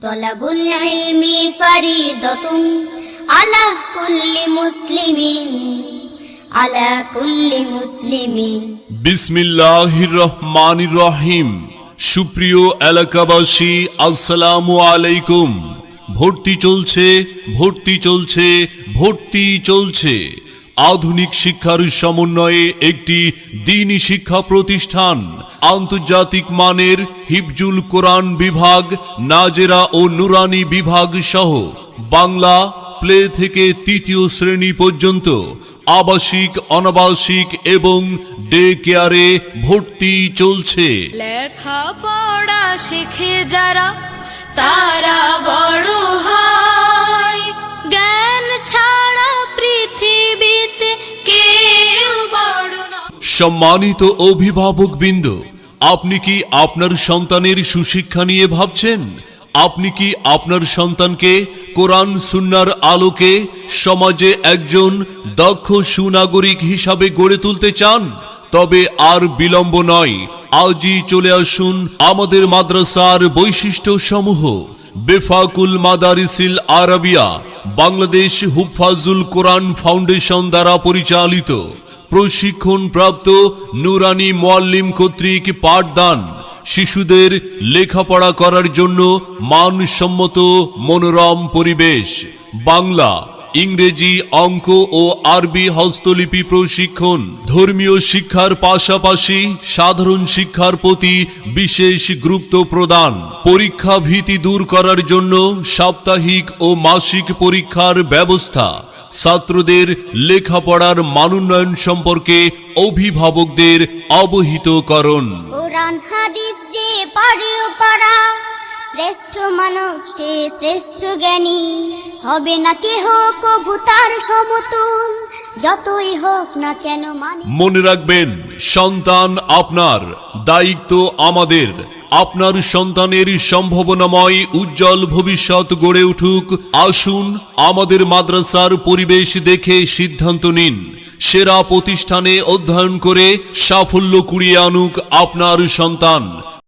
তলাবুল ইলমি ফরিদাতুন আলা কুল্লি মুসলিমিন আলা কুল্লি মুসলিমিন। বিসমিল্লাহির রহমানির রহিম। সুপ্রিয় এলাকাবাসী, আসসালামু আলাইকুম। ভর্তি চলছে, ভর্তি চলছে, ভর্তি চলছে। আধুনিক শিক্ষার সমন্বয়ে একটি দ্বীনি শিক্ষা প্রতিষ্ঠান, আন্তর্জাতিক মানের হিফজুল কোরআন বিভাগ, নাজেরা ও নুরানি বিভাগ সহ বাংলা প্লে থেকে তৃতীয় শ্রেণী পর্যন্ত আবাসিক, অনাবাসিক এবং ডে কেয়ারে ভর্তি চলছে। লেখাপড়া শিখে যারা তারা বড় হয়, জ্ঞান ছাড়া পৃথিবীতে কেউ বড় নয়। সম্মানিত অভিভাবকবৃন্দ, আপনি কি আপনার সন্তানের সুশিক্ষা নিয়ে ভাবছেন? আপনি কি আপনার সন্তানকে কোরআন সুন্নাহর আলোকে সমাজে একজন দক্ষ সুনাগরিক হিসাবে গড়ে তুলতে চান? তবে আর বিলম্ব নয়, আজই চলে আসুন আমাদের মাদ্রাসার বৈশিষ্ট্য সমূহ। বেফাকুল মাদারিসিল আরাবিয়া বাংলাদেশ হুফাজুল কোরআন ফাউন্ডেশন দ্বারা পরিচালিত, প্রশিক্ষণপ্রাপ্ত নুরানি মুআল্লিম কর্তৃক পাঠদান, শিশুদের লেখাপড়া করার জন্য মানসম্মত মনোরম পরিবেশ, বাংলা, ইংরেজি, অঙ্ক ও আরবি হস্তলিপি প্রশিক্ষণ, ধর্মীয় শিক্ষার পাশাপাশি সাধারণ শিক্ষার প্রতি বিশেষ গুরুত্ব প্রদান, পরীক্ষা ভীতি দূর করার জন্য সাপ্তাহিক ও মাসিক পরীক্ষার ব্যবস্থা, ছাত্রদের লেখাপড়ার মানোন্নয়ন সম্পর্কে অভিভাবকদের অবহিতকরণ। কোরআন হাদিস যে পড়িও পড়া, শ্রেষ্ঠ মানব সে শ্রেষ্ঠ জ্ঞানী, হবে না কেহ কভু তার সমতুল, যতই হোক না কেন মানে। মনে রাখবেন, সন্তান আপনার, দায়িত্ব আমাদের। আপনার সন্তানের সম্ভাবনাময় উজ্জ্বল ভবিষ্যৎ গড়ে উঠুক। আসুন আমাদের মাদ্রাসার পরিবেশ দেখে সিদ্ধান্ত নিন। সেরা প্রতিষ্ঠানে অধ্যয়ন করে সাফল্য কুড়িয়ে আনুক আপনার সন্তান।